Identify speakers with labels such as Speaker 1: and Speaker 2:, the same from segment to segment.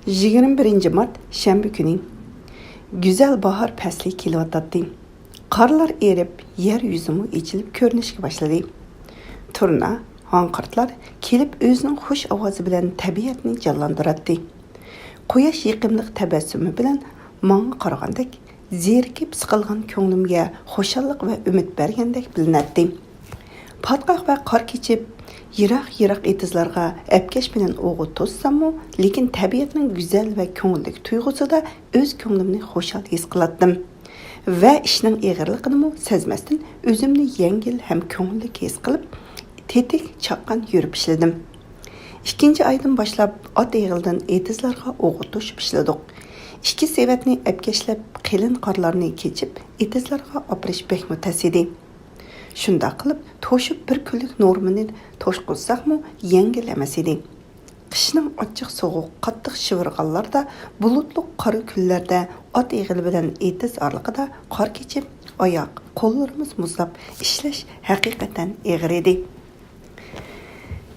Speaker 1: 21 mart şənbə günü. Güzel bahar pəsli kelyatdi. Qarlar erib, yer yüzümü içilib görünüşə başladı. Turna, hanqırtlar kelib özünün xoş ovozi bilan tabiatni canlandırdı. Quyosh yiqimliq tabassumi bilan menga qaragandek, zerikib siqilgan ko'nglimga xo'shallik va umid bergandek bilinadi. Patqoq va qor kechib, yiroq etizlarga apkash bilan o'g'u to'ssammu, lekin tabiatning go'zal va ko'ngillik tuyg'usida o'z ko'nglimni xo'shal his qilardim. Va ishning ig'irligini sezmasdan o'zimni yengil ham ko'ngillik his qilib, tetik chaqqan yurib ishladim. İkinci aydan başlap at eğildən etizlarga o'g'u to'shib ishladik. 2 savatni apkashlab, qilin qorlarni kechib, etizlarga opirish bekmi tasidi. Shunda qilib, to'shib bir kunlik normani to'shqizsaqmi, yengil emas edi. Qishning ochiq sovuq, qattiq shivirg'anlarda, bulutli qora kunlarda at eğili bilan etiz orliqida qor kechib, oyoq, qo'llarimiz muzlab ishlash haqiqatan og'ir edi.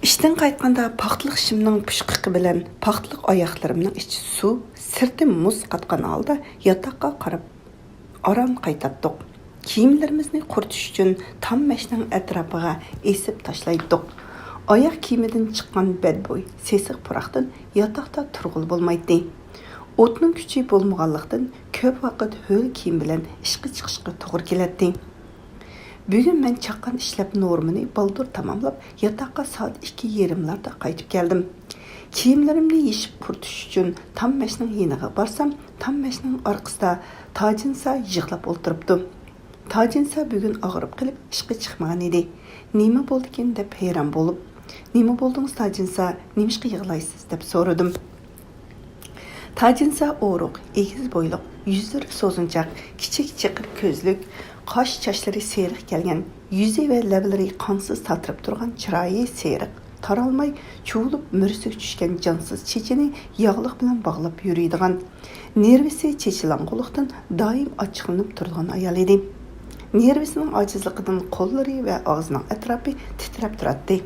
Speaker 1: İşten qaytqanda paxtliq shimning pushqiqi bilan paxtliq oyoqlarimning ichi suv, sirtim muz qatgan holda yotoqqa qarab aram qaytatdik. Kiyimlarimizni quritish uchun tam mashning atrofiga esib tashlaydik. Oyoq kiyimidan chiqqan badbo'y, sesiq puroqdan yotoqda turg'ul bo'lmaydi. O'tning kuchi bo'lmaganlikdan ko'p vaqt ho'l kiyim bilan ishga chiqishga to'g'ri keladi. Bugün ben çaqqan işlep normini baldur tamamlap, yataqqa saat 2:30larda qaytib keldim. Kiyimlerimni yeshib quritish uchun tam mashning yeniga barsam, tam mashning orqasida Tajinsa yig'lab o'tiribdi. Tajinsa bugun og'rib qilib ishga chiqmagan edi. Nima bo'ldi ekan deb hayron bo'lib, "Nima bo'ldingiz Tajinsa? Nimishqa yig'laysiz?" deb so'radim. Tajinsa o'ruq, egiz bo'yliq, yuzlari so'zinchaq, kichik chiqir ko'zlik, Qaş çaşları seriq kelgan, yüzü ve labları qansız tatırıp durgan chiroyi seriq, taralmay çuğulup mürsük düşken cansız çechini yağlıq bilan bağlap yürüydigan, nervisi çechilanğılıqdan daim açıqlanıp turgan ayal edi. Nervisinin acizliqidan qo'llari ve ağzının etrafı titrab turadi.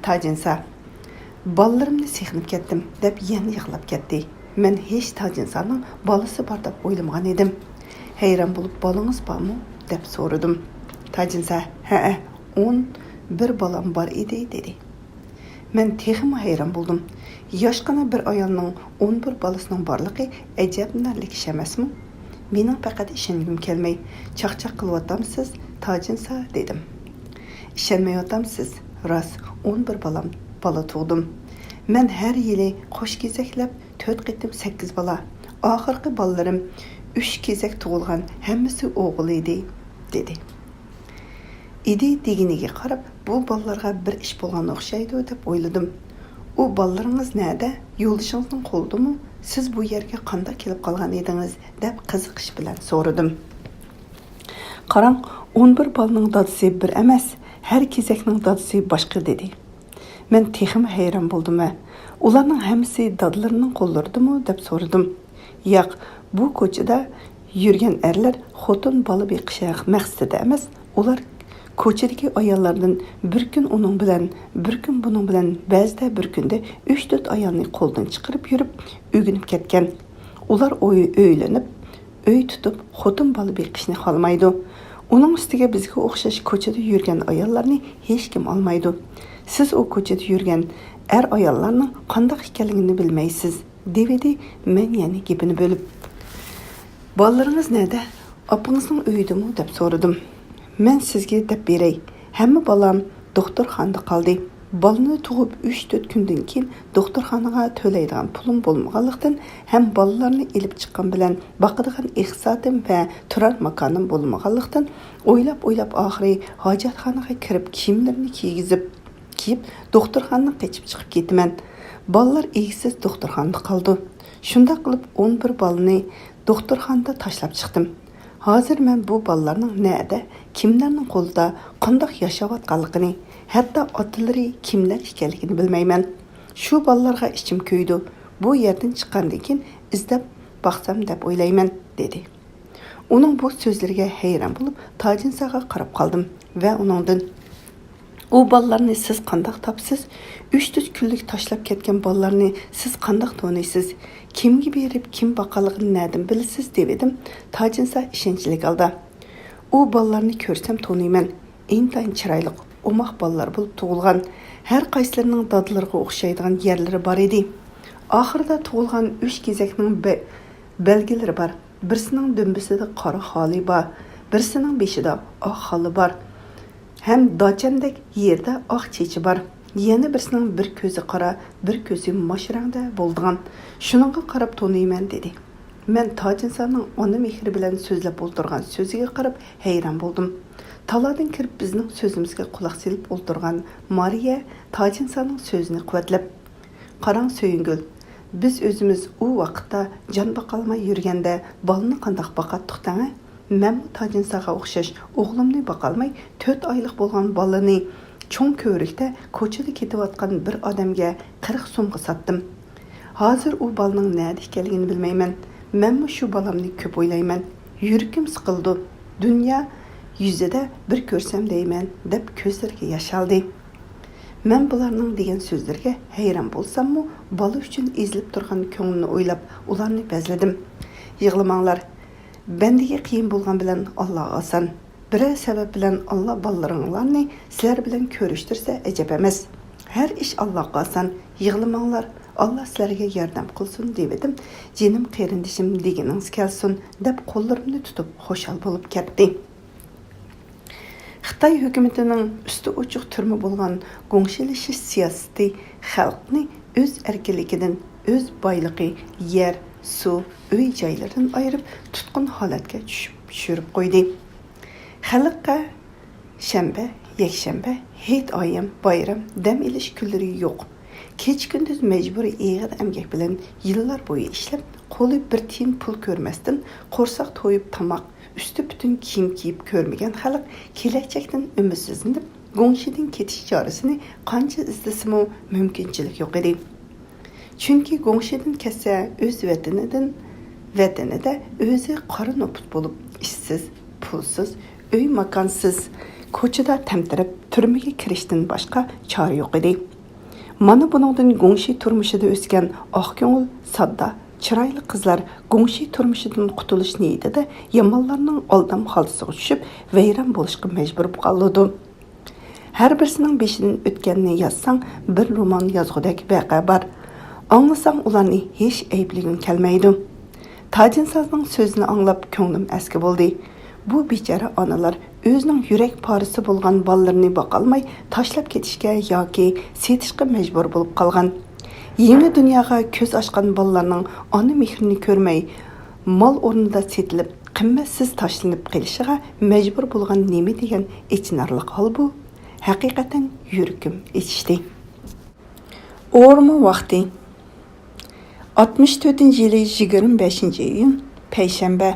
Speaker 1: Tajinsa, "Balalarımni sexinib ketdim" deb yana yig'lab ketdi. Men hech Tajinsaning balasi bor deb o'ylamagan edim. Hayran bo'lib, "Balangiz bormi?" deb so'radim. Tajinsa, "Ha, 11 balam bor edi" dedi. Men texim hayran bo'ldim. Yoshgina bir ayolning 11 balasining borligi ajablanarli ish emasmi? Mening faqat ishongim kelmay, chaqchaq qilyapsiz, Tajinsa dedim. Ishonmayapsiz, rost 11 bala tug'dim. Men har yili qo'sh kezaklab 4 qitim 8 bala. Oxirgi balalarim 3 kezak tug'ilgan, hammasi o'g'il edi, dedi. İdi deginiga qarab, bu bolalarga bir ish bo'lgan o'xshaydi deb o'yladim. U bolalaringiz nerede? Yo'lishingizning qo'ldimi? Siz bu yerga qanday kelib qolgan edingiz? deb qiziqish bilan so'radim. Qarang, 11 bolaning dadisi bir emas, har kezakning dadisi boshqa dedi. Men texim hayron bo'ldim. Ularning hammasi dadlarining qo'llaridimi deb so'radim. Yo'q, bu ko'chada yurgan erlar xotin bola beqish maqsadida emas, ular ko'chadagi ayollardan bir kun uning bilan, bir kun buning bilan, ba'zida bir kunda 3-4 ayolni qo'ldan chiqarib yurib, o'ginib ketgan. Ular o'ylanib, uy tutib, xotin bola beqishni xolmaydi. Uning ustiga bizga o'xshash ko'chada yurgan ayollarni hech kim olmaydi. Siz o ko'chada yurgan er ayollarning qanday ekanligini bilmaysiz, dedi men yana gapini bo'lib. Balalarınız nerede? Apınızın öydümü deb so'radim. Men sizga deb beray. Hamma balam doktorxonada qoldi. Balani tug'ib 3-4 kundan keyin doktorxonaga to'laydigan pulim bo'lmaganlikdan ham balalarni elib chiqqan bilan baqadigan iqtisodim va turar makonim bo'lmaganlikdan o'ylab oxiri hojatxonaga kirib kiyimlarimni kiyib doktorxonadan qochib chiqib ketaman. Balalar egsiz doktorxonada qoldi. Shunda qilib 11 balani doktorxonada tashlab chiqdim. Hozir men bu balalarning nerede, kimlarning qo'lida, qanday yashayotganligini, hatto otalari kimlar ekanligini bilmayman. Shu balalarga ichim kuydi. Bu yerdan chiqqandan keyin izlab baqsam deb o'ylayman, dedi. Uning bu so'zlariga hayron bo'lib, Tajinsaga qarab qoldim va uningdan u ballarni siz qandaq topsiz? 3-4 kunlik tashlab ketgan ballarni siz qandaq to'naysiz? Kimga berib, kim boqaligini nädin bilasiz dedim. Tojinsa ishonchlik holda. U ballarni ko'rsam to'nayman. Intayin chiroyli, umoq ballar bo'lib tug'ilgan. Har qaysilarining dadlariga o'xshaydigan yerlari bor edi. Oxirida tug'ilgan 3 kezakning belgilari bor. Birisining dumbisida qora xoli bor, birisining beshida oq xoli bor. Hem dachandek yerda oq chechi bor. Yana birisining bir ko'zi qora, bir ko'zi moshirangda bo'lgan. Shuningga qarab to'nayman dedi. Men Tojinsaning ona mehri bilan so'zlab o'ltirgan so'ziga qarab hayron bo'ldim. Taladan kirib bizning so'zimizga quloq solib o'ltirgan Mariya Tojinsaning so'zini quvvatlab, "Qarang Söyüngül, biz o'zimiz u vaqtda jon boqolmay yurganda balni qandoq boqatdik tanga? Men Tojinsaga o'xshash o'g'limni boqolmay 4 oylik bo'lgan balani cho'ng ko'rikda ko'chada ketayotgan bir odamga 40 so'mga sotdim. Hozir u balning nada ekanligini bilmayman. Men shu balamni ko'p o'ylayman. Yuragim siqildi. Dunyo yuzida bir ko'rsam deyman" deb ko'zlariga yosh oldi. Men bularning degan so'zlarga hayron bo'lsam-mu, bola uchun ezilib turgan ko'nglimni o'ylab, ularni bezladim. "Yig'lamanglar. Bendiga qiyin bo'lgan bilan Alloh oson. Biror sabab bilan Alloh bolalaringlarni sizlar bilan ko'rishtirsa ajab emas. Har ish Allohga oson. Yig'lamanglar. Alloh sizlarga yordam qilsin" dedim. "Jinim qarindishim deganingiz kelsin" deb qo'llarimni tutib xushal bo'lib ketdi. Xitoy hukumatining usti ochiq turma bo'lgan go'ngshilishish siyosati xalqni o'z erkinligidan, o'z boyligi, yer, suv, uy joylaridan ayirib tutqun holatga tushirib qo'ydi. Xalqqa shanba, yakshanba, hayit oyim, bayram, dam olish kunlari yo'q. Kech-kunduz majburiy eg'ir emgak bilan yillar bo'yi ishlab, qo'li bir tiyin pul ko'rmasdan qo'rsoq to'yib tamoq, üstü bütün kiyim kiyip görmegen xalq kelajakdan ümidsizlanib, go'ngshidan ketish chorasini qancha izlasimi mumkinchilik yo'q edi. Chunki go'ngshidan ketsa o'z vatanida o'zi qora noput bo'lib, ishsiz, pulsiz, uy makonsiz, ko'chada tamtirib turmaga kirishdan boshqa chora yo'q edi. Mana buningdan go'ngshi turmushida o'sgan oq ko'ngil, sodda, chiroyli qizlar go'ngshi turmushidan qutulish niyatida yamonlarning oldam xaltasiga tushib, vayron bo'lishga majbur bo'ldi. Har birisining beshidan o'tganini yozsang, bir roman yozgudek voqea bor. Anglasang ularni hech aybligim kelmaydi. Tajinsazning so'zini anglab ko'nglim aski bo'ldi. Bu bechora onalar o'zining yurak parisi bo'lgan bolalarini boqolmay tashlab ketishga yoki setishga majbur bo'lib qolgan. Yangi dunyoga ko'z ochgan bolalarning ona mehrini ko'rmay, mol o'rnida setilib, qimmatsiz tashlanib qolishiga majbur bo'lgan nima degan ichinarliq hol bu. Haqiqatan yuragim ichishdi. O'rma vaqti 64-yili 25-iyun payshanba.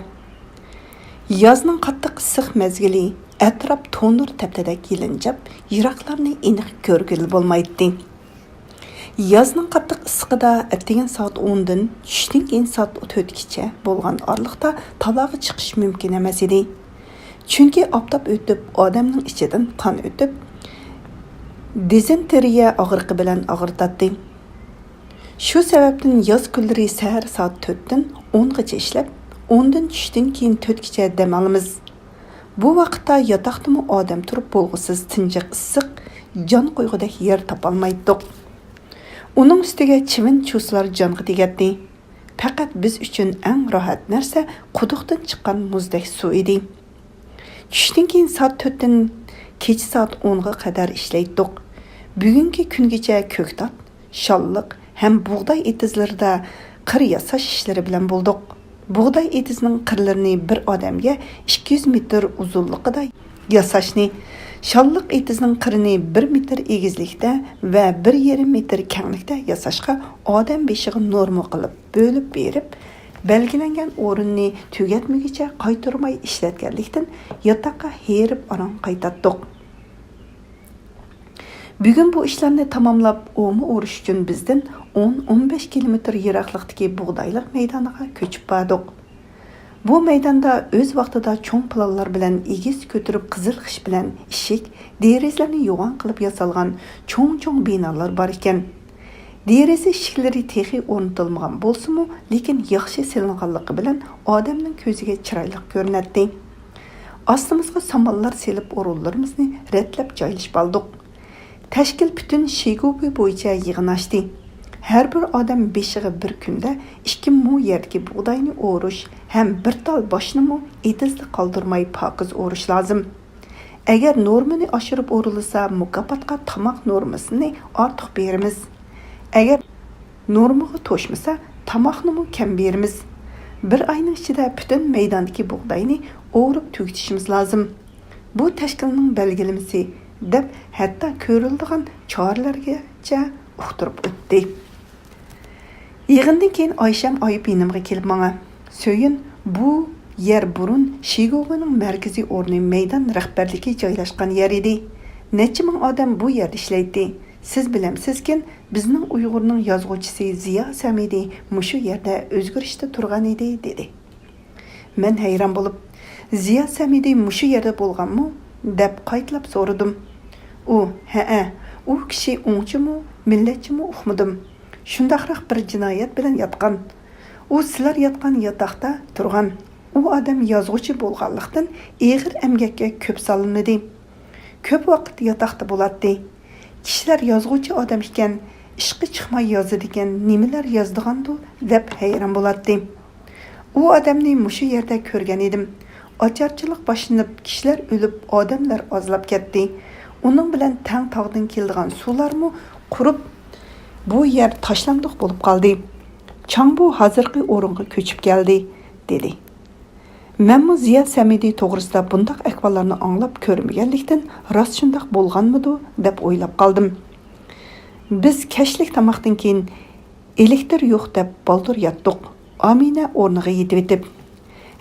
Speaker 1: Yozning qattiq issiq mezgili, atrof to'nur taptadek yilinjab, yiroqlarni aniq ko'rgili bo'lmaydi. Yozning qattiq issiqida ertagan soat 10 dan tushdan keyin soat 4 gacha bo'lgan oraliqda taloga chiqish mumkin emas edi. Chunki oftob o'tib, odamning ichidan qon o'tib, dizenteriya og'riqi bilan og'ritadi. Shu sababdan yoz kunlari sahar soat 4 dan 10 gacha ishlab, 10 dan tushdan keyin 4 gacha dam olamiz. Bu vaqtda yotoqdami odam turib bo'lg'isiz tinjiq issiq, jon qo'yg'udek yer topolmaydik. Uning ustiga chivin chuslar jonga tegadi. Faqat biz uchun eng rohat narsa quduqdan chiqqan muzdek suv edi. Tushdan keyin soat 4 dan kecha soat 10 ga qadar ishlaydik. Bugungi kungacha ko'ktat, sholliq ham bug'doy etizlarida qir yasash ishlari bilan bo'ldik. Bug'doy etizining qirlarini bir odamga 200 metr uzunligida yasashni, sholliq etizining qirini 1 metr egizlikda va 1,5 metr kenglikda yasashga odam beshiga norma qilib bo'lib berib, belgilangan o'rinni tugatmaguncha qaytarmay ishlatganlikdan yotoqqa herib arang qaytatdik. Bugun bu ishlarni tamomlab, o'mi o'rish uchun bizdan 10-15 kilometr yiroqlikdagi bug'doylik maydoniga ko'chib bordik. Bu maydonda o'z vaqtida cho'ng planlar bilan egiz ko'tarib qizil xish bilan ishik, derazlarni yo'g'on qilib yasalgan cho'ng binolar bor ekan. Deraza eshiklari texi o'rnatilmagan bo'lsa-mu, lekin yaxshi silinganligi bilan odamning ko'ziga chiroyli ko'rinadi. Ostimizga samolyotlar selib o'rinlarimizni ratlab joylashib oldik. Tashkil butun Shigubi bo'yicha yig'in ochdi. Har bir odam beshiga bir kunda 2 mu yerdagi bug'doyni o'rish ham bir tal boshni etizda qoldirmay pokiz o'rish lozim. Agar normani oshirib o'rilsa, mukofotga tomoq normasini ortiq beramiz. Agar normaga to'shmasa, tomoqni kam beramiz. Bir oyning ichida butun maydondagi bug'doyni o'rib tugatishimiz lozim. Bu tashkilning belgilamasi deb hatto ko'riladigan choralargacha uqtirib o'tdi. Yig'indan keyin Oysham oyib yanimga kelib menga, "So'yin, bu yer burun Shigovining markaziy o'rni maydon rahbarligi joylashgan yer edi. Necha ming odam bu yerda ishlaydi. Siz bilamsizki, bizning Uyg'urning yozuvchisi Ziyo Samidi mushu yerda o'zgarishda turgan edi" dedi. Men hayron bo'lib, "Ziyo Samidi mushu yerda bo'lganmi?" deb qaytlab so'radim. U kishi o'ngchimi, millatchimi uqmadim. Shundaqroq bir jinoyat bilan yotgan. U sizlar yotgan yotoqda turgan. U odam yozuvchi bo'lganlikdan eg'ir emgakka ko'p solinadi. Ko'p vaqt yotoqda bo'ladi. Kishilar yozuvchi odam ekan, ishqi chiqmay yozadigan nimalar yozdigandu deb hayron bo'ladi. U odamni mushu yerda ko'rgan edim. Ocharchilik boshlanib, kishilar o'lib, odamlar ozlab ketdi. Uning bilan tang tog'dan kelgan suvlarmi qurib, bu yer tashlandiq bo'lib qoldi. Changbu hozirgi o'ringa ko'chib keldi, dedi. Menmu Ziyo Samidi to'g'risida bundaq ahvollarni anglab ko'rmaganlikdan rost shundoq bo'lganmidi deb o'ylab qoldim. Biz kashlik tomoqdan keyin elektr yo'q deb baldur yotdik. Amina o'rniga yetib etib,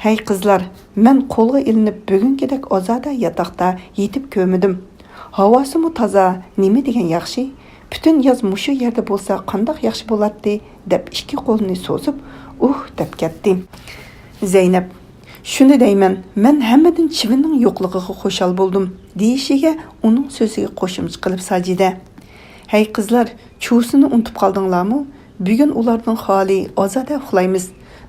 Speaker 1: "Hey qizlar, men qo'lga ilinib bugungidek ozoda yotoqda yetib ko'midim. Havosimi toza, nima degan yaxshi? Bütün yoz mushu yerda bo'lsa qandoq yaxshi bo'ladi" deb ikki qo'lini so'zib, deb ketdi. Zaynab, "Shuni deyman, men hammadan chivinning yo'qligiga xo'shal bo'ldim" deyishiga uning so'ziga qo'shimcha qilib Sajida, "Hey qizlar, chuvsini unutib qoldinglarmi? Bugun ularning xoli ozoda uxlaymiz.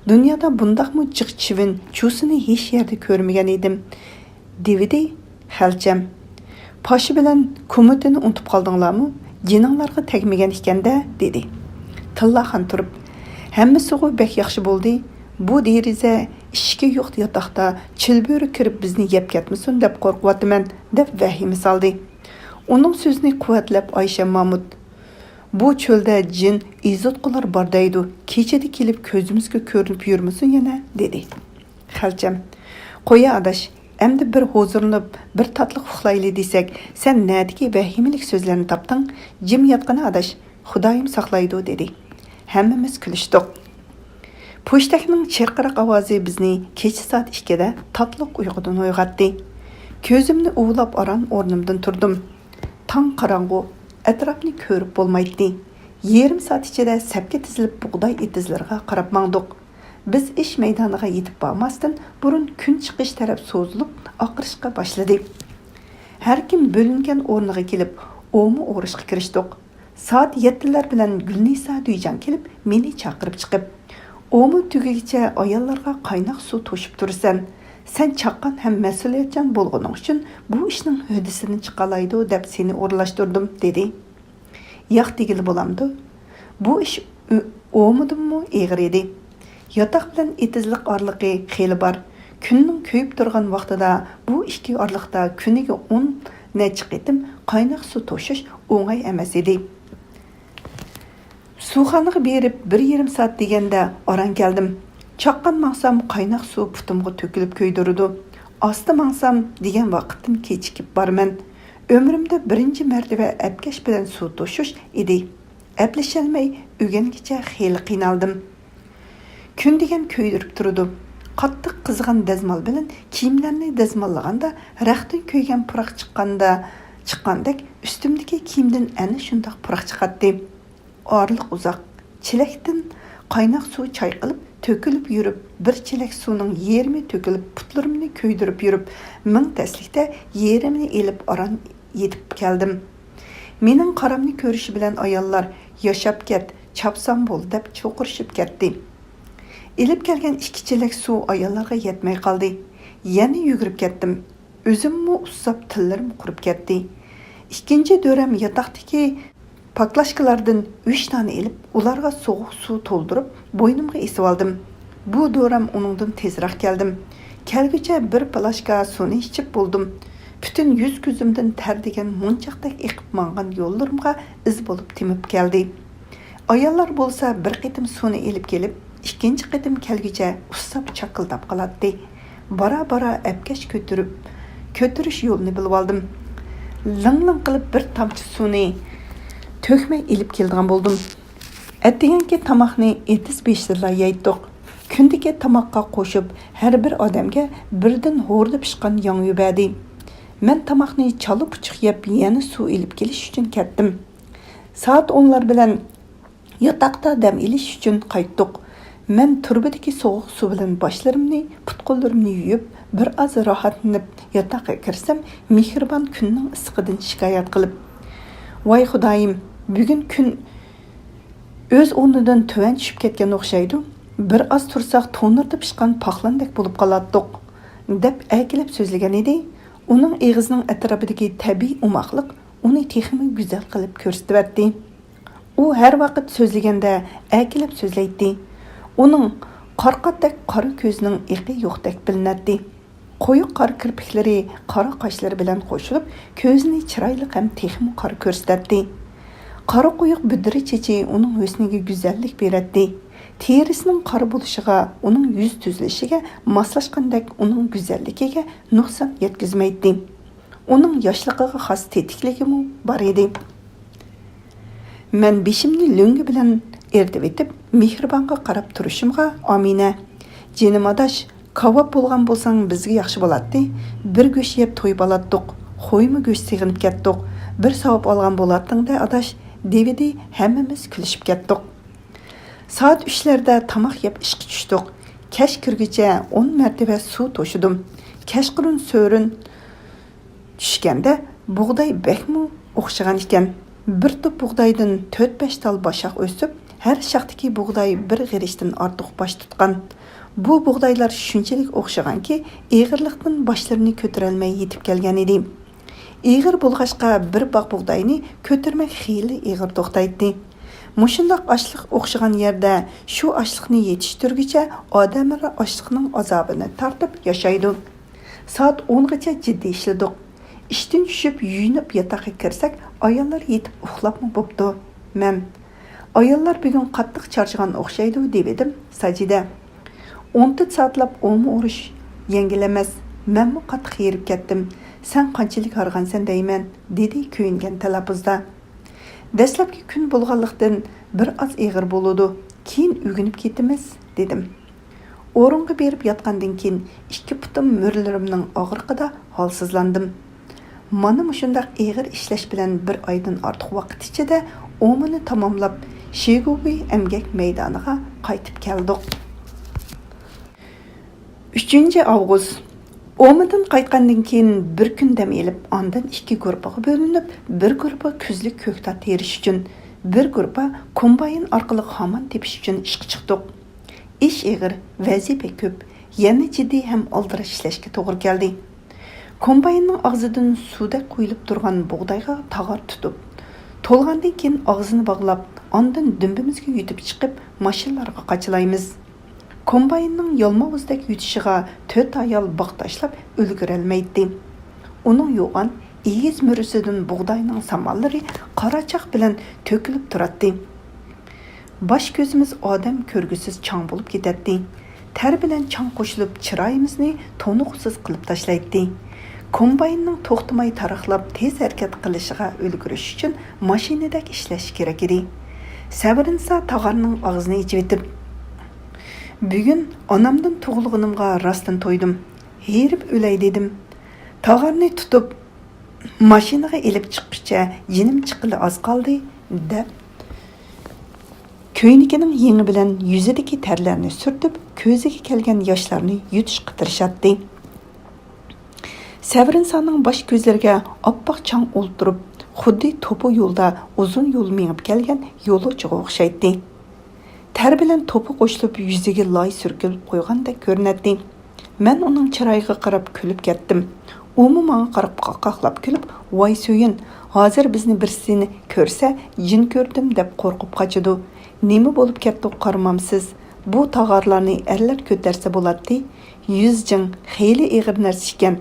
Speaker 1: Dunyoda bundaqmi jiq chivin chuvsini hech yerda ko'rmagan edim" devidi Xalcham. "Poshi bilan ko'mitini unutib qoldinglarmi? Jininglarga tegmagan ekanda" dedi. Tillaxon turib, "Hammasiga bek yaxshi bo'ldi. Bu deriza ishki yo'q yotoqda chilburi kirib bizni yeb ketmasin deb qo'rqyapman" deb vahima soldi. Uning so'zini quvvatlab Oysha Mahmud, "Bu cho'lda jin izotqilar bor deydi. Kechada kelib ko'zimizga ko'rinib yurmasin yana" dedi. Xalcham, "Qo'ya adash, endi bir huzurlanib, bir tatliq uxlayli desak, sen nadiki vahimalik so'zlarni topding? Jim yotqani adash, Xudoyim saqlaydi" dedi. Hammamiz kulishdik. Po'shtakning chirqiroq ovozi bizni kecha soat 2 da tatliq uyqudan uyg'otdi. Ko'zimni uvlab aran o'rnimdan turdim. Tong qorong'u, atrofni ko'rib bo'lmaydi. Yarim soat ichida sapga tizilib bug'doy etizlarga qarab mangdiq. Biz ish maydoniga yetib bormasdan burun kun chiqish taraf so'zilib oqirishga boshladi. Har kim bo'lingan o'rniga kelib, o'mi o'rishga kirishdik. Soat 7lar bilan Gulnisa Duyjan kelib, meni chaqirib chiqib, "O'mi tugigicha ayollarga qaynoq suv to'shib tursan. Sen chaqqan ham mas'uliyatchan bo'lganing uchun bu ishning hodisini chiqalaydi deb seni o'rlashtirdim" dedi. "Yo'q degili bo'lamdi. Bu ish o'midimmi eg'ir edi. Yotoq bilan etizlik orliqi xeli bor. Kunning ko'yib turgan vaqtida bu ikki orliqda kuniga 10 necha qitim qaynoq suv to'shish o'ng'ay emas edi. Suvxonaga berib 1,5 soat deganda oran keldim. Chaqqan mangsam qaynoq suv putimga to'kilib ko'ydirdi. Osti mangsam degan vaqtdan kechikib borman. Ömrümdə birinci mərtəbə əpkəş bilan suv to'shish edi. Əpləşəlməy ögəngicha xeyli qiynaldım. Kun degan ko'ydirib turdi. Qattiq qizg'an dazmol bilan kiyimlarni dazmollaganda raqtin ko'ygan puroq chiqqandek ustimdagi kiyimdan ana shundoq puroq chiqatdi. Orliq uzoq, chilakdan qaynoq suv chayqalib to'kilib yurib, bir chelak suvning yerimi to'kilib, putlarimni ko'ydirib yurib, ming taslikda yerimni elib aran yetib keldim. Mening qaramni ko'rishi bilan ayollar yashab ket, chapsam bo'l deb cho'qirishib ketdi. Elib kelgan 2 chelak suv ayollarga yetmay qoldi. Yana yugurib ketdim. O'zimmi ussab tillarim qurib ketdi. Ikkinchi döram yotoqdagi paklashkalardan 3 tane elib, ularga sovuq suv to'ldirib, bo'ynimga esib oldim. Bu döram uningdan tezroq keldim. Kelguncha bir plashka suvni ichib bo'ldim. Bütün yüz ko'zimdan ter degan munchaqdek eqib mangan yo'llarimga iz bo'lib temib keldi. Ayollar bo'lsa bir qitim suvni elib kelib, ikkinchi qitim kelguncha ussab chaqildab qoladi. Bara apkash ko'tirish yo'lini bilib oldim. Ling qilib bir tomchi suvni to'kmay elib kelgan bo'ldim. Atdiganki tomoqni etis beshirla yeydik. Kundagi tomoqqa qo'shib, har bir odamga birdan ho'rda pishgan yang yubadi. Men tomoqni chala-puchuq yeb, yana suv elib kelish uchun ketdim. Soat 10lar bilan yotoqda dam olish uchun qaytdik. Men turbadagi sovuq suv bilan boshlarimni, put-qo'llarimni yuvib, bir oz rohatlanib yotoqqa kirsam, mehribon kunning issiqidan shikoyat qilib, "Voy Xudoyim, bugun kun o'z o'rnidan tuvan tushib ketgan o'xshaydi. Bir oz tursak to'nirda pishgan paxlandek bo'lib qolardik" deb aykilib so'zlagan edi. Uning eg'izining atrofidagi tabiiy umoqlik uni texmi go'zal qilib ko'rsatdi. U har vaqt so'zlaganda aykilib so'zlaydi. Uning qarqatdek qora ko'zining iqi yo'qdek bilinadi. Qo'yiq qora kirpiklari qora qoshlari bilan qo'shilib, ko'zini chiroyli ham texmi qora ko'rsatdi. Qora qo'yiq budri chechi uning husniga go'zallik beradi. Terisining qora bo'lishiga, uning yuz tuzilishiga moslashgandek uning go'zalligiga nuqson yetkazmaydi. Uning yoshligiga xos tetikligi bor edi. Men beshimni lo'ngi bilan ertib etib, mehribonga qarab turishimga Amina, "Jinim odosh, kavob bo'lgan bo'lsang bizga yaxshi bo'ladi. Bir go'sht yeb to'yib olatdik. Qo'ymi go'sht sig'inib ketdik. Bir savob olgan bo'larding-da odosh" dedi. Hammamiz kulishib ketdik. Soat 3larda tamoq yeb ishga tushdik. Kash kirguncha 10 martaba suv to'shidim. Kashqurun so'rin tushganda bug'doy bekmi o'xshagan ekan. Bir tup bug'doydan 4-5 tal boshaq o'sib, har shaxtiki bug'doy bir g'irishdan ortiq bosh tutgan. Bu bug'doylar shunchalik o'xshaganki, eg'irlikdan boshlarini ko'tara olmay yetib kelgan edi. Eg'ir bo'lg'achqa bir bog' bug'doyni ko'tarmak xeyli eg'ir to'xtaydi. Mushundoq ochliq o'xshagan yerda shu ochliqni yetishtirguncha odamlar ochliqning azobini tortib yashaydi. Soat 10gacha jiddiy ishladik. Ishdan tushib yuyinib yotoqqa kirsak, ayollar yetib uxlabmi bo'pti. Men ayollar bugun qattiq charchagan o'xshaydi dedim Sajida. 14 soatlab o'mi urish yangilamas. Menmi qattiq yerib ketdim. Sen qanchalik harg'ansan deyman, dedi kuyingan talaffuzda. Dastlabki kun bo'lganlikdan bir oz eg'ir bo'ladi. Keyin o'ginib ketamiz, dedim. O'ringa berib yotgandan keyin 2 putim mo'rlarimning og'riqida holsizlandim. Mana shundaq eg'ir ishlash bilan bir oydan ortiq vaqt ichida o'mini tamomlab, Shegobi emgak maydoniga qaytib keldik. 3-avgust. O'midan qaytgandan keyin bir kun dam elib, ondan 2 guruhga bo'linib, bir guruh kuzlik ko'ktat terish uchun, bir guruh kombayn orqali xaman tepish uchun ishga chiqdik. Ish eg'ir, vazifa ko'p, yana jiddiy ham oldirash ishlashga to'g'ri keldi. Kombaynning og'zidan suvda qo'yilib turgan bug'doyga tag'ar tutib, to'lgandan keyin og'zini bog'lab, ondan dumbimizga yutib chiqib, mashinalarga qachilaymiz. Kombaynning yolmovuzdek yutishiga 4 ayol bog' tashlab ulgurolmaydi. Uning yo'g'on egiz murisidan bug'doyning samollari qarachaq bilan to'kilib turadi. Bosh ko'zimiz odam ko'rgisiz chang bo'lib ketadi. Ter bilan chang qo'shilib chiroyimizni to'nuqsiz qilib tashlaydi. Kombaynning to'xtamay taraqlab tez harakat qilishiga ulgurish uchun mashinadagi ishlash kerak edi. Sabrinsa tag'arning og'zini ichib etib, bugun onamdan tug'ilganimga rostdan to'ydim. Herib o'lay dedim. Tag'arni tutib mashinaga elib chiqishcha jinim chiqili oz qoldi deb Köynikining yengi bilan yuzidagi terlarni surtib, ko'ziga kelgan yoshlarni yutishga tirishadi. Savrinsaning bosh ko'zlariga oppoq chang o'ltirib, xuddi to'pi yo'lda uzun yo'l mengib kelgan yo'lovchiga o'xshaydi. Ter bilan to'pi qo'shilib yuziga loy surkilib qo'ygandek ko'rinadi. Men uning chiroyiga qarab kulib ketdim. U menga qarab qaqaqlab kulib, "Voy so'yin, hozir bizni birsini ko'rsa, jin ko'rdim" deb qo'rqib qochadi. "Nima bo'lib ketdi qaramamsiz? Bu tog'arlarni erlar ko'tarsa bo'ladi. 100 jing xeyli ig'ir narsa ekan.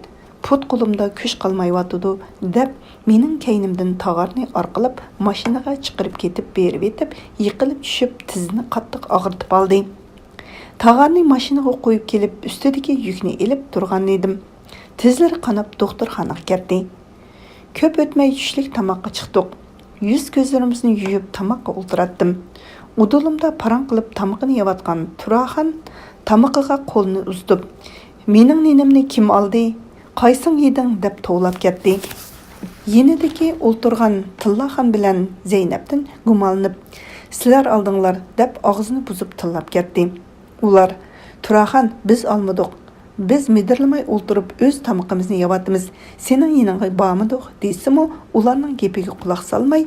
Speaker 1: Put qo'limda kuch qolmayotdi" deb mening keynimdan tog'arni orqalab mashinaga chiqarib ketib berib etib, yiqilib tushib tizini qattiq og'ritib oldi. Tog'arni mashinaga qo'yib kelib, ustidagi yukni ilib turgan edim. Tizlari qanab doktorxonaga ketdi. Ko'p o'tmay tushlik tamoqqa chiqdik. Yuz ko'zlarimizni yuyib tamoqqa o'ltiratdim. Udulimda parang qilib tamoqni yeyotgan Turaxon tamoqiga qo'lni uzdi. "Mening ninimni kim oldi? Qaysing yeding?" deb tovlab ketdi. Yenidagi o'ltirgan Tillaxon bilan Zaynabdan gumonlanib, "Sizlar oldinglar" deb og'zini buzib tillab ketdi. Ular, "Turaxon, biz olmadik. Biz midirlamay o'ltirib o'z tamoqimizni yeyotimiz. Sening yeningga bormidik" deysimi, ularning gapiga quloq solmay,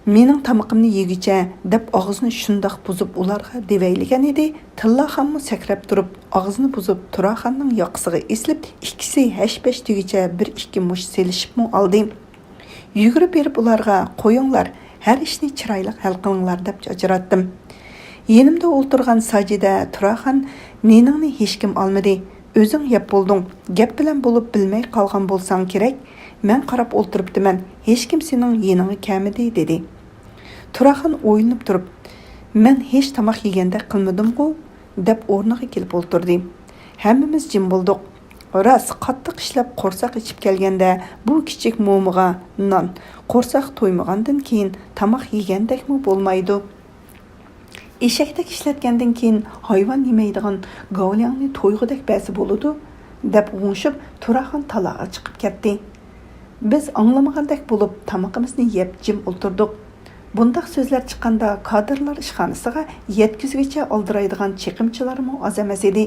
Speaker 1: "Mening tamoqimni yegicha" deb og'zini shundoq buzib ularga devayligan edi. Tillaxonmi sakrab turib, og'zini buzib Turaxonning yoqasiga eslib, ikkisi hash-pash degicha bir ikki mush selishibmi oldi. Yugurib berib ularga, "Qo'yinglar, har ishni chiroyli hal qilinglar" deb ajratdim. Yenimda o'ltirgan Sajida Turaxon, "Neningni hech kim olmadi. O'zing yeb bo'lding. Gap bilan bo'lib bilmay qolgan bo'lsang kerak. Men qarab o'ltiribdiman. Hech kim sening yeningga kelmadi" dedi. Turaxon o'ylanib turib, "Men hech tomoq yeganda qilmadim-ku" deb o'rniga kelib o'ltirdi. Hammamiz jim bo'ldik. Rost qattiq ishlab qo'rsoq ichib kelganda bu kichik mo'miga non, qo'rsoq to'ymagandan keyin tomoq yegandekmi bo'lmaydi. Eshakdek ishlatgandan keyin hayvon yemaydigan gavlangni to'yg'udek ba'zi bo'ladi deb o'ngshib Turaxon talaga chiqib ketdi. Biz anglamagandek bo'lib tomoqimizni yeb jim o'ltirdik. Bundaq so'zlar chiqqanda kadrlar ishxonasiga yetkizgicha oldiraydigan chiqimchilarmi oz emas edi.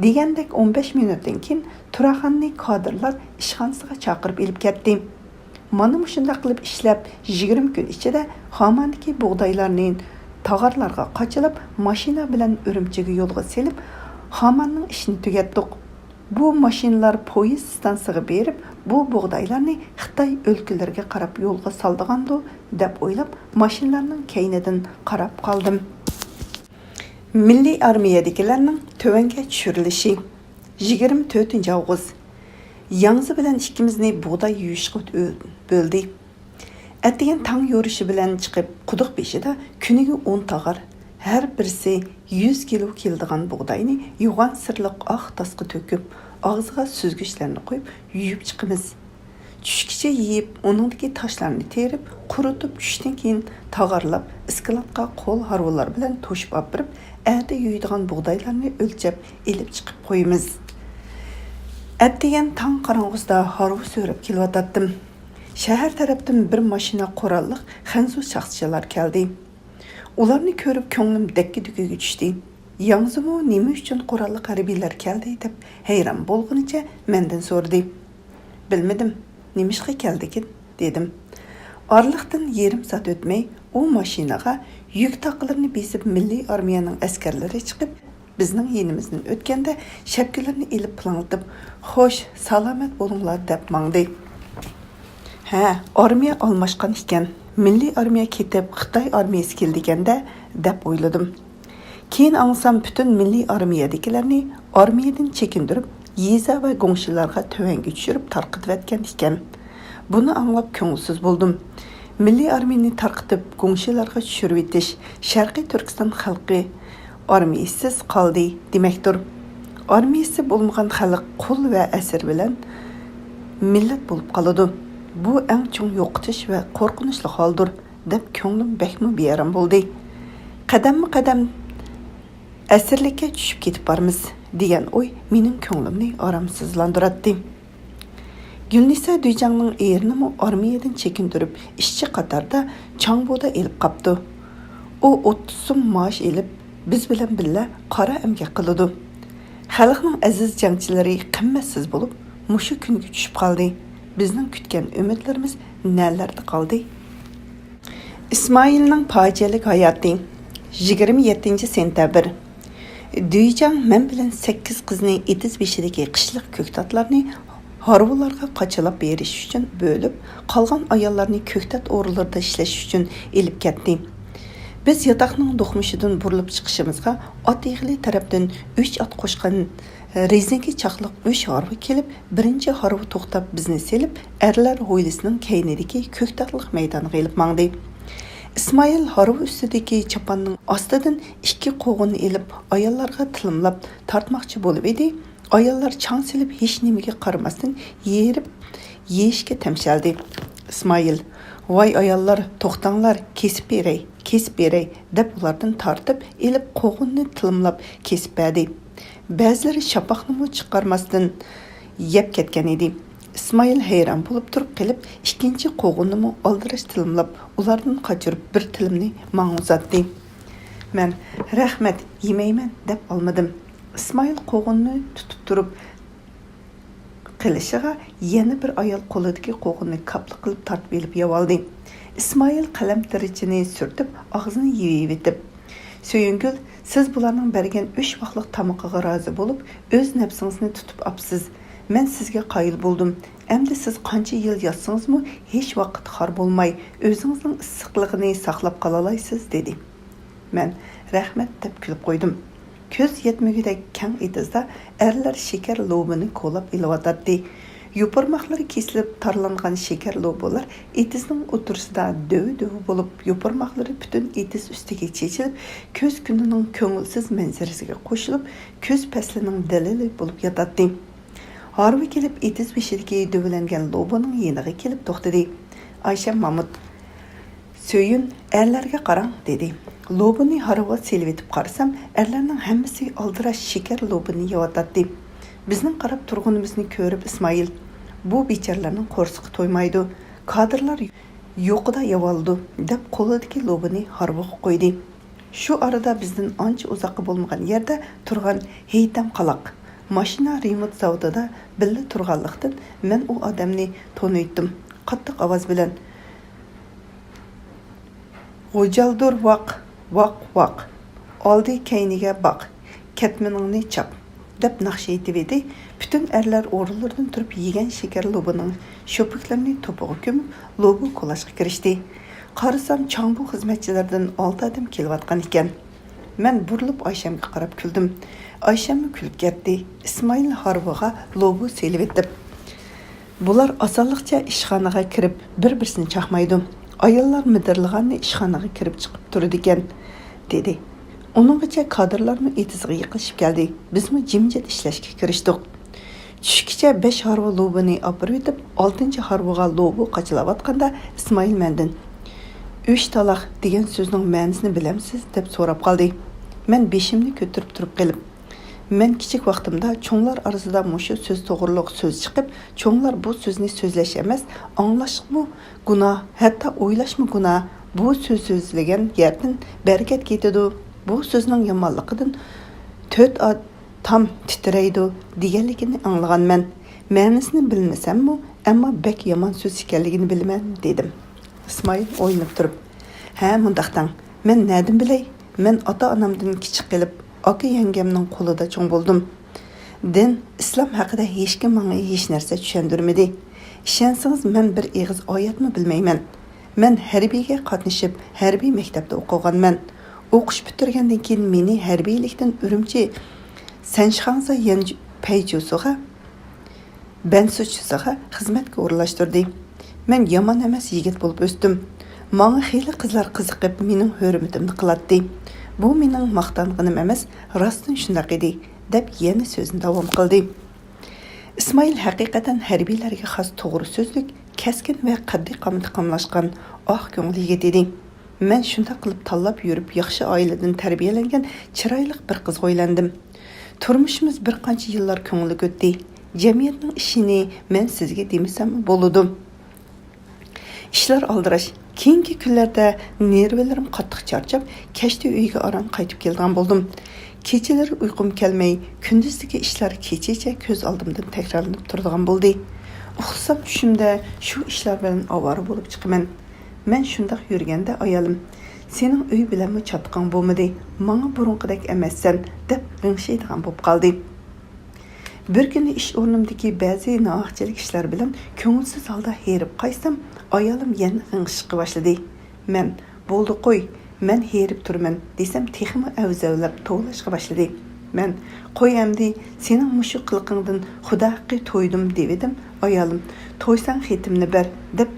Speaker 1: Degandek 15 minutdan keyin Turaxonni kadrlar ishxonasiga chaqirib elib ketdi. Mana shunday qilib ishlab 20 kun ichida xomandagi bug'doylarni tog'arlarga qochilib, mashina bilan Urumchiga yo'lga selib, xomanning ishini tugatdik. Bu mashinalar poyezd stansiyasiga berib, bu bug'doylarni Xitoy o'lkalariga qarab yo'lga soldigandi deb o'ylab, mashinalarning keynidan qarab qoldim. Milliy armiyadagilarning tövanga tushirilishi 24-avgust. Yangzi bilan ikkimizni bug'doy yuyishga bo'ldi. Әттеген таң yo'rishi bilan chiqib, quduq beshida kuniga 10 tog'ar, har birisi 100 kilo keladigan bug'doyni yo'g'on sirliq oq tasqa to'kib, og'ziga süzgichlarni qo'yib, yuyib chiqamiz. Tushkicha yeyib, uningdagi toshlarni terib, quritib tushdan keyin tog'arlab, iskilotga qo'l harvolar bilan to'shib olib birib, әді yuydigan bug'doylarni o'lchab, elib chiqib qo'yamiz. Әттеген таң qarong'usida harvo so'rab kelyotdim. Shahar tarafdan bir mashina qurolliq Xanzu shaxschilar keldi. Ularni ko'rib ko'nglim dakki-dukiga tushdi. Yangzimi nima uchun qurolliq harbiylar keldi deb hayron bo'lgunicha mendan so'radi. Bilmadim, nima ishga keldikin dedim. Orliqdan yarim soat o'tmay u mashinaga yuk taqlarini besib milliy armiyaning askarlari chiqib, bizning yenimizdan o'tganda shapkalarni ilib planlatib, "Xo'sh, salomat bo'linglar" deb mangdi. Ha, armiya almashgan ekan. Milliy armiya ketib, Xitoy armiyasi keldiganda deb o'yladim. Keyin angsam butun milliy armiyadagilarni armiyadan chekindirib, yeza va go'ngshilarga tövanga tushirib tarqitib etgan ekan. Buni anglab ko'ngilsiz bo'ldim. Milliy armiyani tarqitib go'ngshilarga tushirib etish Sharqiy Turkiston xalqi armiyasiz qoldi demakdir. Armiyasi bo'lmagan xalq qul va asir bilan millat bo'lib qoladi. Bu eng cho'ng yo'qotish va qo'rqinchli holdir deb ko'nglim bekmi beyaram bo'ldi. Qadamma-qadam asirlikka tushib ketib bormiz degan o'y mening ko'nglimni oromsizlantirdi. Gulnisa Duyjangning erini armiyadan chekintirib, ishchi qatorda Changboda elib qapti. u 30 so'm maosh elib biz bilan birga qora emgak qiladi. Xalqning aziz jangchilari qimmatsiz bo'lib mushu kunga tushib qoldi. Bizning kutgan umidlarimiz nelarda qoldi? İsmailning fojialik hayoti 27 sentabr. Duyjang men bilan 8 qizni etiz beshidagi qishliq ko'ktatlarni harvularga qachilab berish uchun bo'lib, qolgan ayollarni ko'ktat o'rinlarida ishlash uchun elib ketdi. Biz yotoqning do'qmishidan burilib chiqishimizga ot egli tarafdan 3 ot qo'shgan rezinki chaqliq 3 harvi kelib, birinchi harvi to'xtab bizni selib, erlar ho'ylisining keynidagi ko'ktatliq maydoniga elib mangdi. İsmail harvi ustidagi chapanning ostidan 2 qo'g'ini elib, ayollarga tilimlab tortmoqchi bo'lib edi. Ayollar chang silib hech nimaga qaramasdan yerib yeyishga tamshaldi. İsmail, "Voy ayollar, to'xtanglar, kesib beray" deb ulardan tortib, elib qo'g'inni tilimlab kesib berdi. Ba'zilari shapaqni chiqarmasdan yeb ketgan edi. İsmail hayron bo'lib turib qilib, ikkinchi qo'g'inni oldirash tilimlab, ulardan qochirib bir tilimni menga uzatdi. Men "Rahmat, yemayman" deb olmadim. İsmail qo'g'inni tutib turib qilishiga yana bir ayol qo'lidagi qo'g'inni kapli qilib tortib elib yevoldi. İsmail qalam tirichini surtib, og'zini yeyib "Söyüngül, siz bularning bergan 3 vaqtlik tamoqiga rozi bo'lib, o'z nafsingizni tutib apsiz. Men sizga qoyil bo'ldim. Endi siz qancha yil yotsingizmi, hech vaqt xor bo'lmay, o'zingizning issiqligini saqlab qolalaysiz" dedi. Men "Rahmat" deb kulib qo'ydim. Ko'z yetmagudek keng etizda erlar shakar lobini qo'lab ilyotdi. Yo'pirmoqlari kesilib tarlangan shakar lobolar etizning o'tirsida döv bo'lib, yo'pirmoqlari butun etiz ustiga chechilib, ko'z kunining ko'ngilsiz manzarasiga qo'shilib, ko'z paslining dalili bo'lib yotadi. Harvi kelib etiz beshidagi dövlangan lobining yeniga kelib to'xtadi. Ayşe Mahmud, "Söyün, erlarga qarang" dedi. Lobini harva selvetib qarasam, erlarning hammasi aldirash shakar lobini yeyotdi. Bizning qarab turganimizni ko'rib İsmail, "Bu bechoralarning qo'rsiqi to'ymaydi. Kadrlar yo'qida yevoldi" deb qo'lidagi lobini harvaga qo'ydi. Shu arada bizdan ancha uzoqqa bo'lmagan yerda turgan Heytam qaloq mashina remont zavodida birga turganlikdan men u odamni taniydim. Qattiq ovoz bilan "G'o'jaldur vaq, oldi kayniga baq, ketminingni chap" deb naqsha etib edi. Bütün erlar o'rinlaridan turib yegan shakar lobining sho'piklarini to'pig'i ko'mib, lobi qo'lashga kirishdi. Qarasam, changbu xizmatchilardan 6 odam kelayotgan ekan. Men burilib Ayshamga qarab kuldim. Ayshammi kulib ketdi. İsmail harvaga lobi selib etib. Bular osonlikcha ishxonaga kirib, bir-birini chaqmaydi. Ayollar midirlig'anni ishxonaga kirib chiqib turadi ekan, dedi. Onungacha kadrlarni etizga yiqilishib keldi. Bizmi jimjit ishlashga kirishdik. Tushgacha 5 harva lobini olib o'tib, 6-chi harvaga lobi qachilayotganda İsmail mendan "3 talaq" degan so'zning ma'nosini bilamsiz deb so'rab qoldi. Men beshimni ko'tarib turib qilib, men kichik vaqtimda cho'nglar orasida mushu so'z to'g'riliq so'z chiqib, cho'nglar bu so'zni so'zlash emas, anglashmi gunoh, hatto o'ylashmi gunoh. Bu so'z so'zlagan yerdan barakat ketadi. Bu so'zning yomonligidan 4 tam titraydi deganligini anglaganman. Ma'nosini bilmasammi, ammo bek yomon so'z ekanligini bilaman dedim. İsmail o'ylab turib, "Ha, mundaqdan. Men na'dim bilay? Men ota-onamdan kichik qilib, aka yangamning qo'lida cho'ng bo'ldim. Din, islom haqida hech kim menga hech narsa tushundirmadi. Ishonsangiz, men bir og'iz oyatni bilmayman. Men harbiyga qatnashib, harbiy maktabda o'qiganman. O'qish bitirgandan keyin meni harbiylikdan Urumchi Sanshxanza yangi payjusiga Bensuchisiga xizmatga o'rlashtirdi. Men yomon emas yigit bo'lib o'sdim. Menga xeyli qizlar qiziqib, mening hurmatimni qiladi. Bu mening maqtanganim emas, rostdan shunday edi" deb yana so'zini davom qildi. İsmail haqiqatan harbiylarga xos to'g'ri so'zlik, keskin va qaddiy qamlashgan oq ko'ngli yigit edi. Men shunday qilib tanlab yurib, yaxshi oiladan tarbiyalangan chiroyli bir qiz o'ylandim. Turmushimiz bir qancha yillar ko'ngilli o'tdi. Jamiyatning ishini men sizga demasam bo'ladi. ishlar aldirash. Keyingi kunlarda nervlarim qattiq charchab, kechda uyga aram qaytib kelgan bo'ldim. Kechalari uyqum kelmay, kunduzdagi ishlar kechacha ko'z oldimdan takrorlanib turadigan bo'ldi. Uxlasam tushimda shu ishlar bilan ovora bo'lib chiqaman. Men shundoq yurganda ayolim, "Sening uy bilanmi chatqan bo'lmadi? Menga burunqidek emassan" deb g'ingshaydigan bo'lib qoldi. Bir kuni ish o'rnimdagi ba'zi nohaqchilik ishlar bilan ko'ngilsiz holda herib qaysam, ayolim yana g'ingshishga boshladi. Men, "Bo'ldi qo'y, men herib turman" desam, texmi avzavlab tovlashga boshladi. Men, "Qo'y endi, sening mushu qilqingdan xudo haqqi to'ydim" dedim. Ayolim, "To'ysang xetimni ber" deb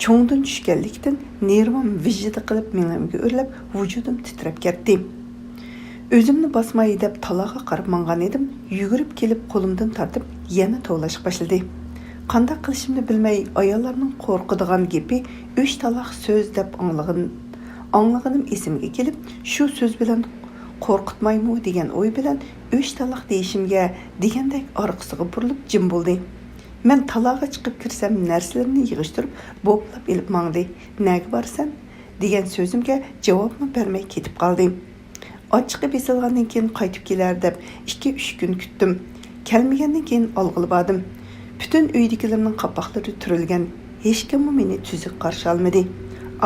Speaker 1: cho'ngdan tushganlikdan nervim vijjida qilib menimga o'rlab, vujudim titrab ketdi. O'zimni bosmay deb taloqqa qarab mangan edim, yugurib kelib qo'limdan tortib yana tovlashga boshladi. Qanday qilishimni bilmay, ayollarning qo'rqadigan gapi 3 taloq so'z deb anglaganim esimga kelib, shu so'z bilan qo'rqitmaymi degan o'y bilan 3 taloq deyishimga degandek orqasiga burilib jim bo'ldi. Men taloqqa chiqib kirsam narsalarni yig'ishtirib, bo'plab elib mangdi. "Nega borsan?" degan so'zimga javobni bermay ketib qoldim. Ochiqqa besilgandan keyin qaytib kelar deb 2-3 kun kutdim. Kelmagandan keyin olg'ilbadim. Bütün uydagilarning qapoqlari turilgan. Hech kim meni tuzuq qarshi olmadi.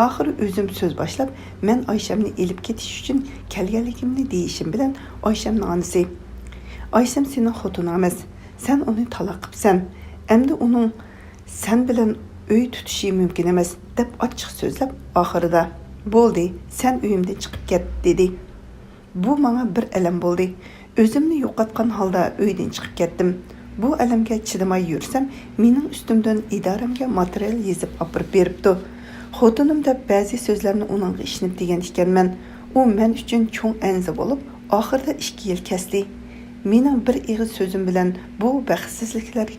Speaker 1: Oxiri o'zim so'z boshlab, men Oyshamni elib ketish uchun kelganligimni deyishim bilan Oyshamning onasi, "Oysam sening xotining emas. Sen uni taloq qilibsan. Endi uning sen bilan uy tutishi mumkin emas" deb ochiq so'zlab, oxirida "Bo'ldi, sen uyimdan chiqib ket" dedi. Bu menga bir alam bo'ldi. O'zimni yo'qotgan holda uydan chiqib ketdim. Bu alamga chidamay yursam, mening ustimdan idoramga material yezib olib beribdi. Xotinim deb ba'zi so'zlarni uningga ishinib degan ekanman. U men uchun cho'ng anzi bo'lib, oxirida 2 yil kesdi. Mening bir ig'iz so'zim bilan bu baxtsizliklar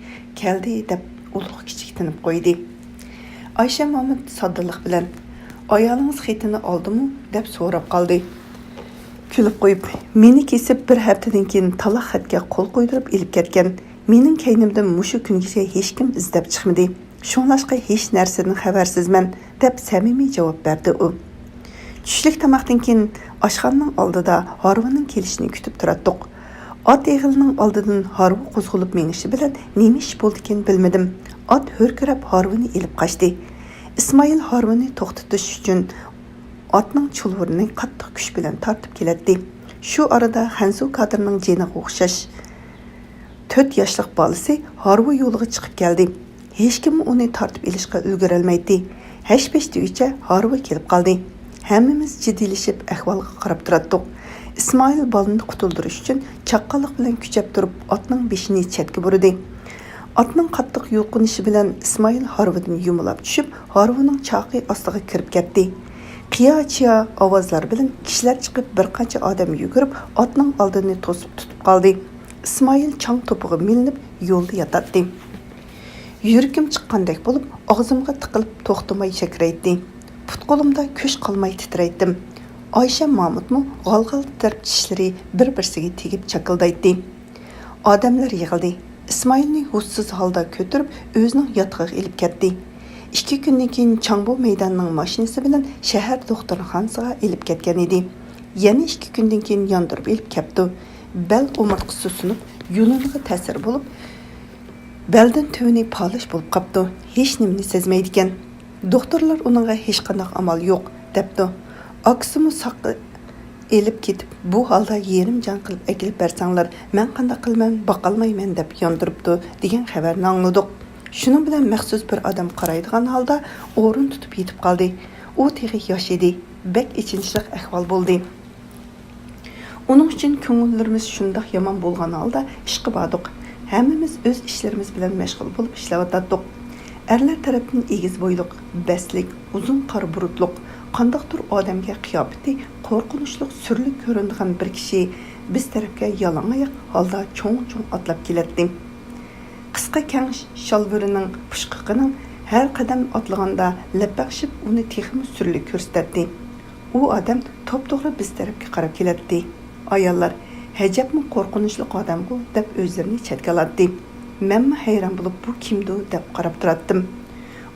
Speaker 1: keldi deb ulug' kichik tinib qo'ydi. Oysha Muhammad soddalik bilan, "Ayolingiz xetini oldimi?" deb so'rab qoldi. Kulib qo'yib, meni kesib bir haftadan keyin taloq xatga qo'l qo'ydirib elib ketgan. Mening kaynimdan mushu kungacha hech kim izlab chiqmadi. Shunlashqa hech narsadan xabarsizman deb samimiy javob berdi u. Tushlik tamoqdan keyin oshxonaning oldida Harvaning kelishini kutib turardik. Ot eg'ilining oldidan Harva qo'zg'alib menishi bilan nima ish bo'ldi ekan bilmadim. Ot hurkirab Harvani elib qochdi. Ismoil Harvani to'xtatish uchun otning chulvurini qattiq kuch bilan tortib keladi. Shu arada Hansu kadrning jeniga o'xshash 4 yoshlik bolasi Harva yo'liga chiqib keldi. Hech kim uni tortib elishga ulgura olmaydi. Hash-pash deyicha Harva kelib qoldi. Hammamiz jiddiylasib ahvolga qarab turardik. Ismoil bolani qutuldirish uchun chaqqonlik bilan kuchab turib otning beshini chetga burdi. Otning qattiq yo'qinishi bilan Ismoil Harvadan yumilab tushib, Harvaning chaqi ostiga kirib ketdi. Qiya-chiya ovozlar bilan kishilar chiqib bir qancha odam yugurib, otning oldini to'sib tutib qoldi. Ismoil chang to'pig'i milinib yo'lda yotadi. Yuragim chiqqandek bo'lib, og'zimga tiqilib to'xtamay chakraydi. Put-qo'limda kuch qolmay titraydim. Oysha Mahmudmu g'alg'al titrab tishlari bir-birsiga tegib chaqildaydi. Odamlar yig'ildi. Ismoilni hushsiz holda ko'tarib o'zining yotqiga ilib ketdi. 2 kundan keyin Changbo maydonining mashinasi bilan shahar doktorxonasiga ilib ketgan edi. Yana 2 kundan keyin yondirib ilib ketdi. Bel o'mirtqisi sunib, yo'liniga ta'sir bo'lib, beldan tövni polish bo'lib qopdi. Hech nimani sezmaydi ekan. Doktorlar uningga hech qanday amal yo'q debdi. Aksimi saqi elib ketib, bu holda yerim jon qilib akilib bersanglar, men qanday qilman, baqalmayman deb yondiribdi degan xabarni angladik. Shuning bilan maxsus bir odam qaraydigan holda o'rin tutib yetib qoldi. U texi yosh edi, bek ichinchlik ahvol bo'ldi. Uning uchun ko'ngillarimiz shundoq yomon bo'lgan holda ishqa bordik. Hammamiz o'z ishlarimiz bilan mashg'ul bo'lib ishlayotdik. Erlar tarafdan egiz bo'yliq, baslik, uzun qora burutliq, qandaqdir odamga qiyofati qo'rqinchli surlik ko'rinadigan bir kishi biz tarafga yalangoyoq holda cho'ng-cho'ng atlab keladi. Qisqa kang shalvirining pushqiqining har qadam atlaganda lapaqshib uni texmi surlik ko'rsatdi. U odam to'p-to'g'ri biz tarafga qarab keladi. Ayollar, "Hajabmi qo'rqinchli odam-ku" deb o'zlarini chetga oladi. Men hayron bo'lib, bu kimdi deb qarab turardim.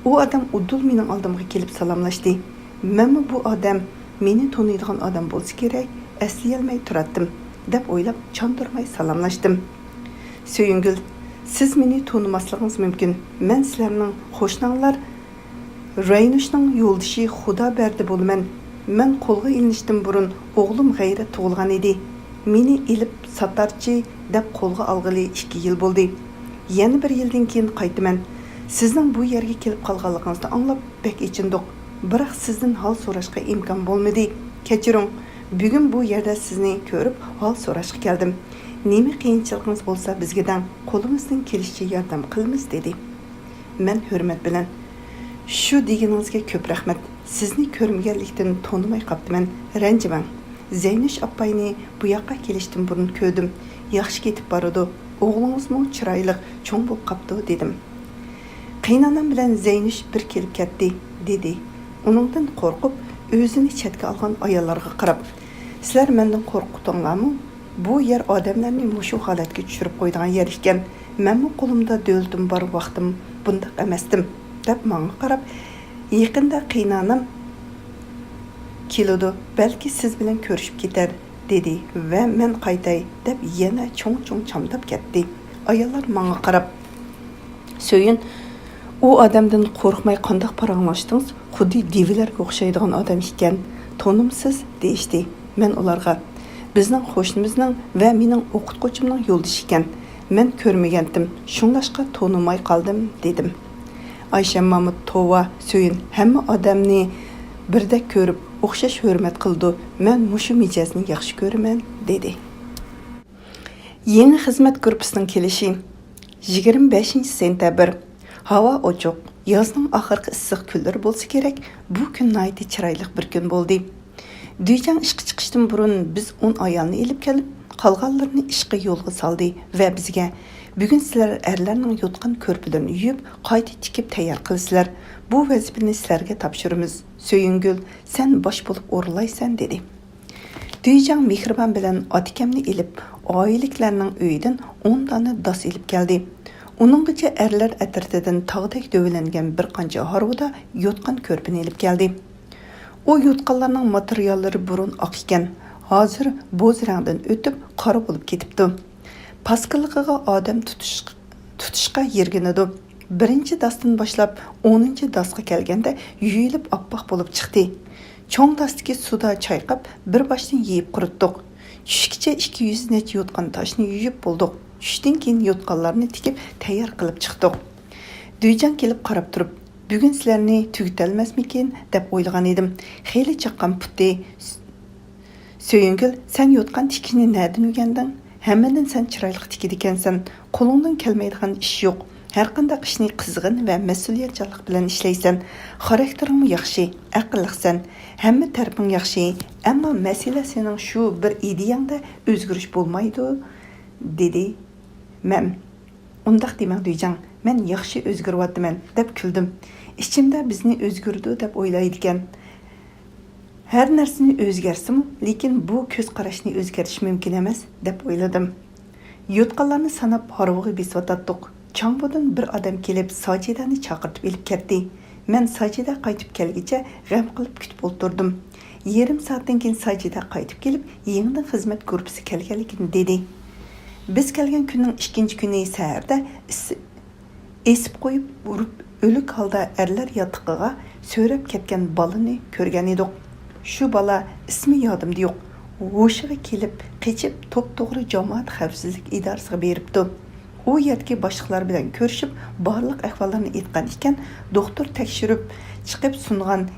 Speaker 1: u odam udul mening oldimga kelib salomlashdi. Menmi bu odam meni taniydigan odam bo'lsa kerak, eslay turatdim deb o'ylab chondirmay salomlashdim. Söyüngül, siz meni tanimasligingiz mumkin. Men sizlarning qo'shninglar Raynushning yo'ldoshi Xudo berdi bo'laman. Men qo'lga ilinishdan burun o'g'lim g'ayrat tug'ilgan edi. Meni ilib satarchi deb qo'lga olg'ili 2 yil bo'ldi. Yana 1 yildan keyin qaytaman. Sizning bu yerga kelib qolganligingizni anglab bek ichindiq. Biroq sizdan hol so'rashga imkon bo'lmadi. Kechiring. Bugun bu yerda sizni ko'rib hol so'rashga keldim. Nima qiyinchiligingiz bo'lsa bizga dang, qo'limizdan kelishicha yordam qilamiz dedi. Men hurmat bilan shu deganingizga ko'p rahmat. Sizni ko'rmaganlikdan tanimay qoptiman. Ranjiman. Zeynush appayni bu yoqqa kelishdan burun ko'rdim. Yaxshi ketib boradi. O'g'lingizmi chiroyli, cho'ng bo'lib qopti dedim. Qaynonam bilan Zeynush bir kelib ketdi dedi. Uningdan qo'rqib o'zini chetga olgan ayollarga qarab, sizlar mendan qo'rqitdinglarmi? Bu yer odamlarni mushu holatga tushirib qo'ydigan yer ekan. Menmi qo'limda dövlətim bor vaqtim bundaq emasdim deb menga qarab, yaqinda qaynonam keladi, balki siz bilan ko'rishib ketar dedi va men qaytay deb yana cho'ng-cho'ng chamdab ketdi. Ayollar menga qarab, "Söyün, u odamdan qo'rqmay qandoq paranlashdingiz? Xuddi devilarga o'xshaydigan odam ekan. Tanimsiz" deyishdi. Men ularga bizning qo'shnimizning va mening o'qituvchimning yo'ldoshi ekan. Men ko'rmagandim, shunlashqa tanimay qoldim dedim. Ayşe Mamut tova Söyün hamma odamni birdek ko'rib, o'xshash hurmat qildi. Men mushu mijozni yaxshi ko'raman dedi. Yeni xizmat gruppasining kelishi 25-sentabr. Havo ochiq, yozning oxirgi issiq kunlari bo'lsa kerak. Bu kun nihoyatda chiroyli bir kun bo'ldi. Duyjan ishga chiqishdan burun biz 10 ayolni elib kelib, qolganlarini ishga yo'lga soldi va bizga bugun sizlar erlarning yotgan ko'rpalarini yuyib, qayta tikib tayyor qilasizlar. Bu vazifani sizlarga topshiramiz. Söyüngül, sen bosh bo'lib o'rlaysan dedi. Duyjan mehribon bilan otikamni elib, oiliklarning uyidan 10 dona dos elib keldi. Uninggacha erlar atratidan tog'dek dövlangan bir qancha harvoda yotgan ko'rpini elib keldi. O yotqanlarning materiallari burun oq ekan. Hozir bo'z rangdan o'tib qora bo'lib ketibdi. Paskiligiga odam tutishga yerginadi. Birinchi dasdan boshlab 10-chi dasga kelganda yuyilib oppoq bo'lib chiqdi. Cho'ng dasdagi suda chayqab bir boshdan yeyib quritdik. Tushgacha 200 necha yotgan toshni yuyib bo'ldik. Tushdan keyin yotqanlarni tikib tayyor qilib chiqdik. Duyjan kelib qarab turib, "Bugun sizlarni tugitalmasmikin?" deb o'ylagan edim. Xeyli chaqqan putti. Söyüngül, sen yotgan tikini nereden o'rganding? Hammadan sen chiroyli tikid ekansan. Qo'lingdan kelmaydigan ish yo'q. Har qanday ishni qizg'in va mas'uliyatchanlik bilan ishlaysan. Xarakteringmi yaxshi, aqllisan. Hamma tarafing yaxshi, ammo masala sening shu bir ideyangda o'zgarish bo'lmaydi, dedi. Men undaq demang Duyjan. Men yaxshi o'zgaryapman deb kuldim. İçimdə bizni o'zgardi deb o'ylaydigan. Her narsani o'zgarsin, lekin bu ko'z qarashni o'zgartirish mumkin emas deb o'yladim. Yotqanlarni sanab harvoga besvatdik. Changbodan bir odam kelib Sajidani chaqirtib elib ketdi. Men Sajida qaytib kelgicha g'am qilib kutib o'tirdim. Yarim soatdan keyin Sajida qaytib kelib, yangidan xizmat guruhi kelganligini dedi. Biz kelgan kunning 2-chi kuni saharda esib qo'yib, urib o'lik holda erlar yotiqiga so'rab ketgan balani ko'rgan edik. Shu bala ismi yodimda yo'q. Hushiga kelib, qechib to'p-to'g'ri jamoat xavfsizlik idorasiga beribdi. U yerdagi boshliqlar bilan ko'rishib, barliq ahvollarni aytgan ekan, doktor tekshirib chiqib sungan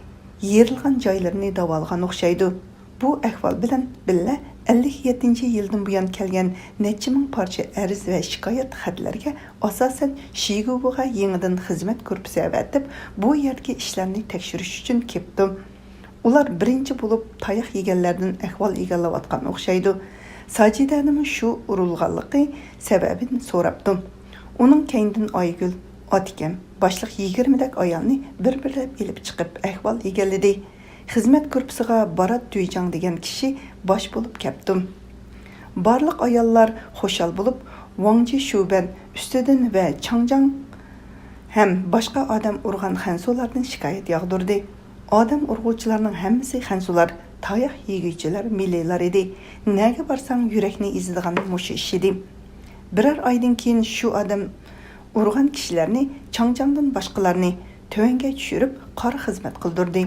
Speaker 1: yerilgan joylarini davolgan o'xshaydi. Bu ahvol bilan billa 57-yildan buyon kelgan necha ming parcha arz va shikoyat xatlarga asosan Shigubuga yangidan xizmat korpusi avatib, bu yerdagi ishlarni tekshirish uchun keldim. Ular birinchi bo'lib tayoq yeganlardan ahvol egallayotgan o'xshaydi. Sajidaning shu urilganligi sababini so'rabdim. Uning keyindan Aygul, Otikam, boshliq 20 dak ayolni bir-birlab elib chiqib ahvol egalladi. Xizmat korpusiga Barat Duyjan degan kishi bosh bo'lib keldim. Barliq ayollar xushal bo'lib, Wangji Shuban ustidan va Changjang ham boshqa odam urgan xansulardan shikoyat yog'dirdi. Odam urg'uvchilarning hammasi xansular, tayoq yeguvchilar, millilar edi. Nega borsang yurakni ezadigan mush ish edi. Birer oydan keyin shu odam urgan kishilarni Changchangdan boshqalarni tövenge tushirib qora xizmat qildirdi.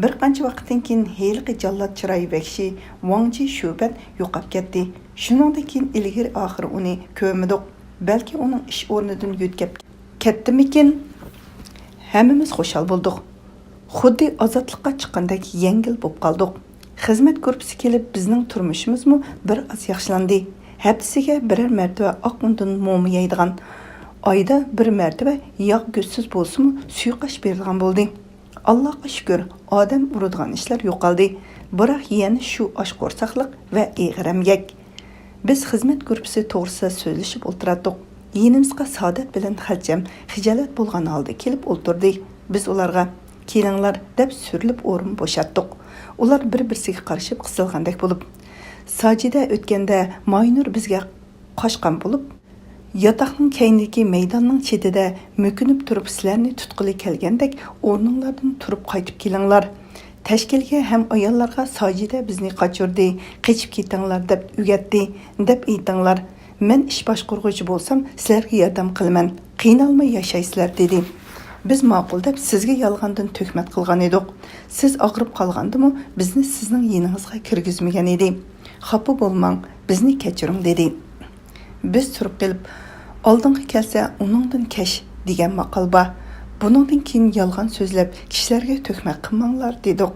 Speaker 1: Bir qancha vaqtdan keyin heliqi jallod chiroyi bakshi Wangji Shubat yo'qolib ketdi. Shuningdan keyin ilgari oxir uni ko'rmadik. Balki uning ish o'rnidan yo'tkab ketdimikin? Hammamiz xushal bo'ldik. Xuddi ozodlikqa chiqqandek yengil bo'lib qoldik. Xizmat gruppasi kelib bizning turmushimizmi bir oz yaxshilandi. Haftasiga birer martaba oq undan mo'mi yeydigan, oyda bir martaba yog' go'shtsiz bo'lsa-mu suyuqash berilgan bo'ldi. Allohga shukr, odam uradigan ishlar yo'qoldi. Biroq yana shu oshqo'rsaqlik va eg'ir emgak. Biz xizmat gruppasi to'g'risida so'zlashib o'tirdik. Yinimizga Saodat bilan Xalcham xijolat bo'lgan holda kelib o'tirdi. Biz ularga kelinglar deb surilib o'rin bo'shatdik. Ular bir-birsiga qarashib qisilgandek bo'lib, Sajida o'tganda Maynur bizga qochgan bo'lib, yotoqning keyindagi maydonning chetida mökünib turib sizlarni tutqili kelgandek o'rninglardan turib qaytib kelinglar. Tashkilga ham ayollarga Sajida bizni qochirdi, qechib ketinglar deb o'rgatdi, deb aytinglar. Men ish boshqaruvchi bo'lsam, sizlarga yordam qilaman. Qiynalmay yashaysizlar dedi. Biz ma'qul deb sizga yolg'ondan tuhmat qilgan edik. Siz og'rib qolgandimi, bizni sizning yiningizga kirgizmagan edi. Xafa bo'lmang, bizni kechiring dedi. Biz turib kelib, oldinga kelsa uningdan kesh degan maqol bor. Buningdan keyin yolg'on so'zlab kishilarga tuhmat qilmanglar dedik.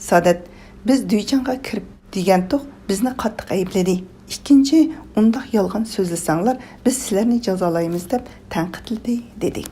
Speaker 1: Saodat, biz Duychanga kirib degandik, bizni qattiq aybladi. Ikkinchi, undaq yolg'on so'zlasanglar, biz sizlarni jazolaymiz deb tanqidladi dedi.